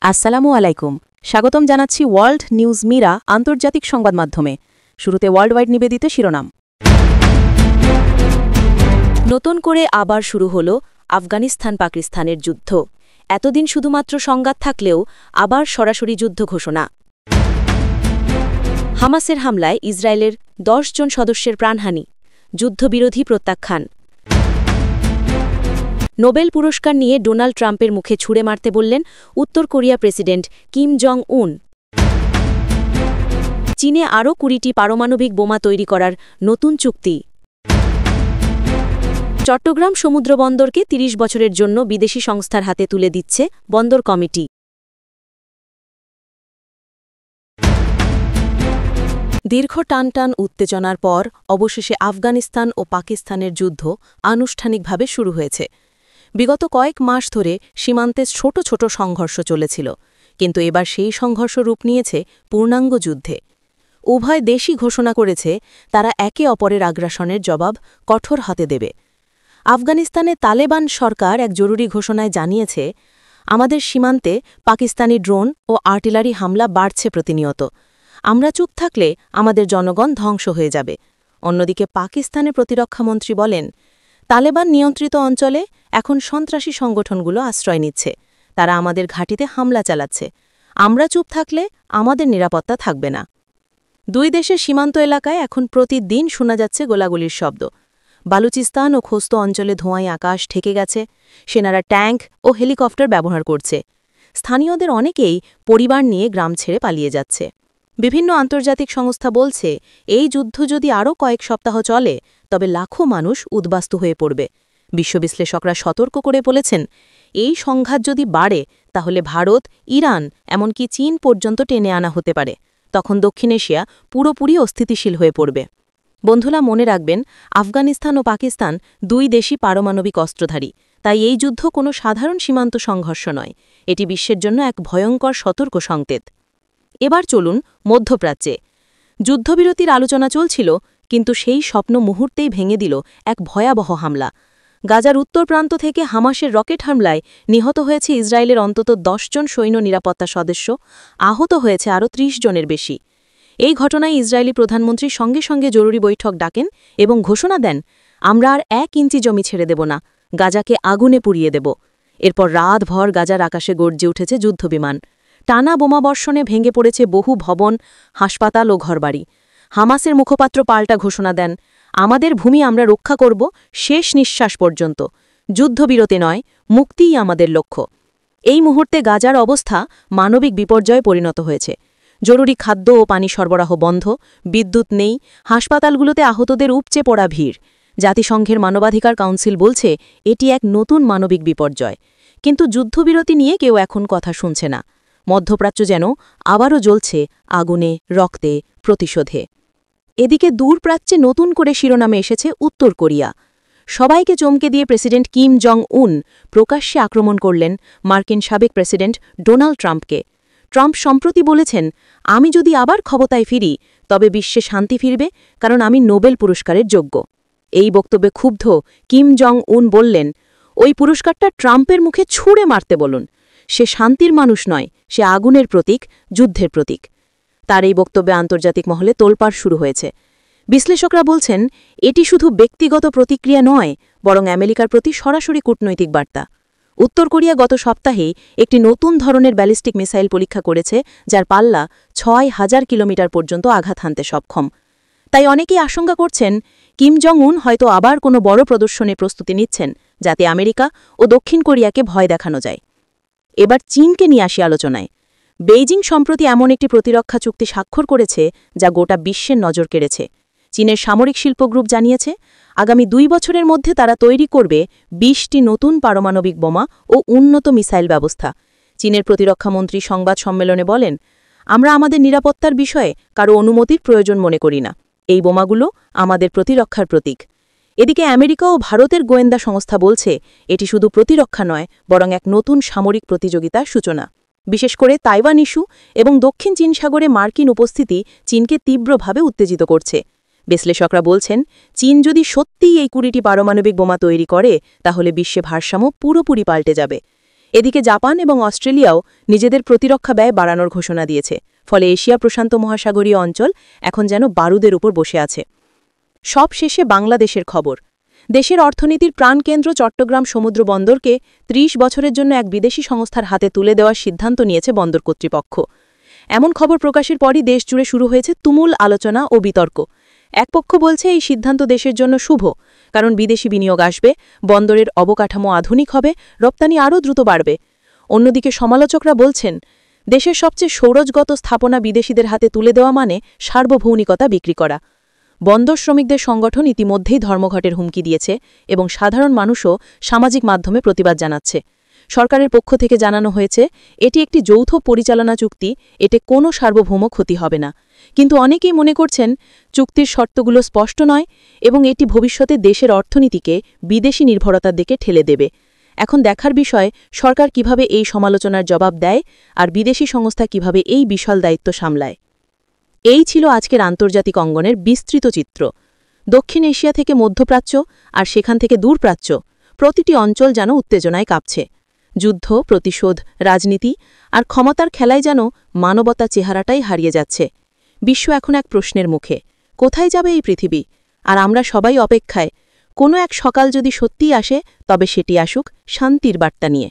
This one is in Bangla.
আসসালামু আলাইকুম। স্বাগতম জানাচ্ছি ওয়ার্ল্ড নিউজ মিরা আন্তর্জাতিক সংবাদ মাধ্যমে। শুরুতে ওয়ার্ল্ড ওয়াইড নিবেদিত শিরোনাম। নতুন করে আবার শুরু হল আফগানিস্তান পাকিস্তানের যুদ্ধ। এতদিন শুধুমাত্র সংঘাত থাকলেও আবার সরাসরি যুদ্ধ ঘোষণা। হামাসের হামলায় ইসরায়েলের 10 জন সদস্যের প্রাণহানি, যুদ্ধবিরোধী প্রত্যাখ্যান। নোবেল পুরস্কার নিয়ে ডোনাল্ড ট্রাম্পের মুখে ছুঁড়ে মারতে বললেন উত্তর কোরিয়া প্রেসিডেন্ট কিম জং উন। চীনে আরও 20টি পারমাণবিক বোমা তৈরি করার নতুন চুক্তি। চট্টগ্রাম সমুদ্রবন্দরকে 30 বছরের জন্য বিদেশি সংস্থার হাতে তুলে দিচ্ছে বন্দর কমিটি। দীর্ঘ টানটান উত্তেজনার পর অবশেষে আফগানিস্তান ও পাকিস্তানের যুদ্ধ আনুষ্ঠানিকভাবে শুরু হয়েছে। বিগত কয়েক মাস ধরে সীমান্তে ছোট ছোট সংঘর্ষ চলেছিল, কিন্তু এবার সেই সংঘর্ষ রূপ নিয়েছে পূর্ণাঙ্গ যুদ্ধে। উভয় দেশই ঘোষণা করেছে তারা একে অপরের আগ্রাসনের জবাব কঠোর হাতে দেবে। আফগানিস্তানে তালেবান সরকার এক জরুরি ঘোষণায় জানিয়েছে, আমাদের সীমান্তে পাকিস্তানি ড্রোন ও আর্টিলারি হামলা বাড়ছে প্রতিনিয়ত। আমরা চুপ থাকলে আমাদের জনগণ ধ্বংস হয়ে যাবে। অন্যদিকে পাকিস্তানের প্রতিরক্ষামন্ত্রী বলেন, তালেবান নিয়ন্ত্রিত অঞ্চলে এখন সন্ত্রাসী সংগঠনগুলো আশ্রয় নিচ্ছে। তারা আমাদের ঘাঁটিতে হামলা চালাচ্ছে। আমরা চুপ থাকলে আমাদের নিরাপত্তা থাকবে না। দুই দেশের সীমান্ত এলাকায় এখন প্রতিদিন শোনা যাচ্ছে গোলাগুলির শব্দ। বালুচিস্তান ও খোস্ত অঞ্চলে ধোঁয়ায় আকাশ ঢেকে গেছে। সেনারা ট্যাঙ্ক ও হেলিকপ্টার ব্যবহার করছে। স্থানীয়দের অনেকেই পরিবার নিয়ে গ্রাম ছেড়ে পালিয়ে যাচ্ছে। বিভিন্ন আন্তর্জাতিক সংস্থা বলছে, এই যুদ্ধ যদি আরও কয়েক সপ্তাহ চলে তবে লাখো মানুষ উদ্বাস্তু হয়ে পড়বে। বিশ্ববিশ্লেষকরা সতর্ক করে বলেছেন, এই সংঘাত যদি বাড়ে তাহলে ভারত, ইরান, এমনকি চীন পর্যন্ত টেনে আনা হতে পারে। তখন দক্ষিণ এশিয়া পুরোপুরি অস্থিতিশীল হয়ে পড়বে। বন্ধুরা, মনে রাখবেন, আফগানিস্তান ও পাকিস্তান দুই দেশই পারমাণবিক অস্ত্রধারী। তাই এই যুদ্ধ কোনো সাধারণ সীমান্ত সংঘর্ষ নয়, এটি বিশ্বের জন্য এক ভয়ঙ্কর সতর্ক সংকেত। এবার চলুন মধ্যপ্রাচ্যে। যুদ্ধবিরতির আলোচনা চলছিল, কিন্তু সেই স্বপ্ন মুহূর্তেই ভেঙে দিল এক ভয়াবহ হামলা। গাজার উত্তর প্রান্ত থেকে হামাসের রকেট হামলায় নিহত হয়েছে ইসরায়েলের অন্তত 10 জন সৈন্য নিরাপত্তা সদস্য, আহত হয়েছে আরও 30 জনের বেশি। এই ঘটনায় ইসরায়েলি প্রধানমন্ত্রী সঙ্গে সঙ্গে জরুরি বৈঠক ডাকেন এবং ঘোষণা দেন, আমরা আর 1 ইঞ্চি জমি ছেড়ে দেব না, গাজাকে আগুনে পুড়িয়ে দেব। এরপর রাতভর গাজার আকাশে গর্জে উঠেছে যুদ্ধবিমান। টানা বোমাবর্ষণে ভেঙে পড়েছে বহু ভবন, হাসপাতাল ও ঘরবাড়ি। হামাসের মুখপাত্র পাল্টা ঘোষণা দেন, আমাদের ভূমি আমরা রক্ষা করব শেষ নিঃশ্বাস পর্যন্ত। যুদ্ধবিরতি নয়, মুক্তিই আমাদের লক্ষ্য। এই মুহূর্তে গাজার অবস্থা মানবিক বিপর্যয়ে পরিণত হয়েছে। জরুরি খাদ্য ও পানি সরবরাহ বন্ধ, বিদ্যুৎ নেই, হাসপাতালগুলোতে আহতদের উপচে পড়া ভিড়। জাতিসংঘের মানবাধিকার কাউন্সিল বলছে এটি এক নতুন মানবিক বিপর্যয়। কিন্তু যুদ্ধবিরতি নিয়ে কেউ এখন কথা শুনছে না। মধ্যপ্রাচ্য যেন আবারও জ্বলছে আগুনে, রক্তে, প্রতিশোধে। এদিকে দূরপ্রাচ্যে নতুন করে শিরোনামে এসেছে উত্তর কোরিয়া। সবাইকে চমকে দিয়ে প্রেসিডেন্ট কিম জং উন প্রকাশ্যে আক্রমণ করলেন মার্কিন সাবেক প্রেসিডেন্ট ডোনাল্ড ট্রাম্পকে। ট্রাম্প সম্প্রতি বলেছেন, আমি যদি আবার ক্ষমতায় ফিরি তবে বিশ্বে শান্তি ফিরবে, কারণ আমি নোবেল পুরস্কারের যোগ্য। এই বক্তব্যে ক্ষুব্ধ কিম জং উন বললেন, ওই পুরস্কারটা ট্রাম্পের মুখে ছুঁড়ে মারতে বলুন। সে শান্তির মানুষ নয়, সে আগুনের প্রতীক, যুদ্ধের প্রতীক। তার এই বক্তব্যে আন্তর্জাতিক মহলে তোলপাড় শুরু হয়েছে। বিশ্লেষকরা বলছেন, এটি শুধু ব্যক্তিগত প্রতিক্রিয়া নয়, বরং আমেরিকার প্রতি সরাসরি কূটনৈতিক বার্তা। উত্তর কোরিয়া গত সপ্তাহেই একটি নতুন ধরনের ব্যালিস্টিক মিসাইল পরীক্ষা করেছে, যার পাল্লা 6000 কিলোমিটার পর্যন্ত আঘাত হানতে সক্ষম। তাই অনেকেই আশঙ্কা করছেন, কিম জং উন হয়তো আবার কোনো বড় প্রদর্শনের প্রস্তুতি নিচ্ছেন, যাতে আমেরিকা ও দক্ষিণ কোরিয়াকে ভয় দেখানো যায়। এবার চীনকে নিয়ে আসি আলোচনায়। বেইজিং সম্প্রতি এমন একটি প্রতিরক্ষা চুক্তি স্বাক্ষর করেছে যা গোটা বিশ্বের নজর কেড়েছে। চীনের সামরিক শিল্প গ্রুপ জানিয়েছে, আগামী 2 বছরের মধ্যে তারা তৈরি করবে 20টি নতুন পারমাণবিক বোমা ও উন্নত মিসাইল ব্যবস্থা। চীনের প্রতিরক্ষামন্ত্রী সংবাদ সম্মেলনে বলেন, আমরা আমাদের নিরাপত্তার বিষয়ে কারো অনুমতির প্রয়োজন মনে করি না। এই বোমাগুলো আমাদের প্রতিরক্ষার প্রতীক। এদিকে আমেরিকা ও ভারতের গোয়েন্দা সংস্থা বলছে, এটি শুধু প্রতিরক্ষা নয়, বরং এক নতুন সামরিক প্রতিযোগিতার সূচনা। বিশেষ করে তাইওয়ান ইস্যু এবং দক্ষিণ চীন সাগরে মার্কিন উপস্থিতি চীনকে তীব্রভাবে উত্তেজিত করছে। বিশ্লেষকরা বলছেন, চীন যদি সত্যিই এই 20টি পারমাণবিক বোমা তৈরি করে তাহলে বিশ্বে ভারসাম্য পুরোপুরি পাল্টে যাবে। এদিকে জাপান এবং অস্ট্রেলিয়াও নিজেদের প্রতিরক্ষা ব্যয় বাড়ানোর ঘোষণা দিয়েছে, ফলে এশিয়া প্রশান্ত মহাসাগরীয় অঞ্চল এখন যেন বারুদের উপর বসে আছে। সব শেষে বাংলাদেশের খবর। দেশের অর্থনীতির প্রাণকেন্দ্র চট্টগ্রাম সমুদ্র বন্দরকে ৩০ বছরের জন্য এক বিদেশি সংস্থার হাতে তুলে দেওয়ার সিদ্ধান্ত নিয়েছে বন্দর কর্তৃপক্ষ। এমন খবর প্রকাশের পরই দেশজুড়ে শুরু হয়েছে তুমুল আলোচনা ও বিতর্ক। এক পক্ষ বলছে এই সিদ্ধান্ত দেশের জন্য শুভ, কারণ বিদেশি বিনিয়োগ আসবে, বন্দরের অবকাঠামো আধুনিক হবে, রপ্তানি আরও দ্রুত বাড়বে। অন্যদিকে সমালোচকরা বলছেন, দেশের সবচেয়ে সৌরজগত স্থাপনা বিদেশিদের হাতে তুলে দেওয়া মানে সার্বভৌমিকতা বিক্রি করা। বন্দর শ্রমিকদের সংগঠন ইতিমধ্যেই ধর্মঘটের হুমকি দিয়েছে এবং সাধারণ মানুষও সামাজিক মাধ্যমে প্রতিবাদ জানাচ্ছে। সরকারের পক্ষ থেকে জানানো হয়েছে এটি একটি যৌথ পরিচালনা চুক্তি, এতে কোনো সার্বভৌম ক্ষতি হবে না। কিন্তু অনেকেই মনে করছেন চুক্তির শর্তগুলো স্পষ্ট নয় এবং এটি ভবিষ্যতে দেশের অর্থনীতিকে বিদেশি নির্ভরতার দিকে ঠেলে দেবে। এখন দেখার বিষয় সরকার কিভাবে এই সমালোচনার জবাব দেয় আর বিদেশি সংস্থা কিভাবে এই বিশাল দায়িত্ব সামলায়। এই ছিল আজকের আন্তর্জাতিক অঙ্গনের বিস্তৃত চিত্র। দক্ষিণ এশিয়া থেকে মধ্যপ্রাচ্য আর সেখান থেকে দূরপ্রাচ্য, প্রতিটি অঞ্চল যেন উত্তেজনায় কাঁপছে। যুদ্ধ, প্রতিশোধ, রাজনীতি আর ক্ষমতার খেলায় যেন মানবতা চেহারাটাই হারিয়ে যাচ্ছে। বিশ্ব এখন এক প্রশ্নের মুখে, কোথায় যাবে এই পৃথিবী? আর আমরা সবাই অপেক্ষায়, কোনো এক সকাল যদি সত্যিই আসে, তবে সেটি আসুক শান্তির বার্তা নিয়ে।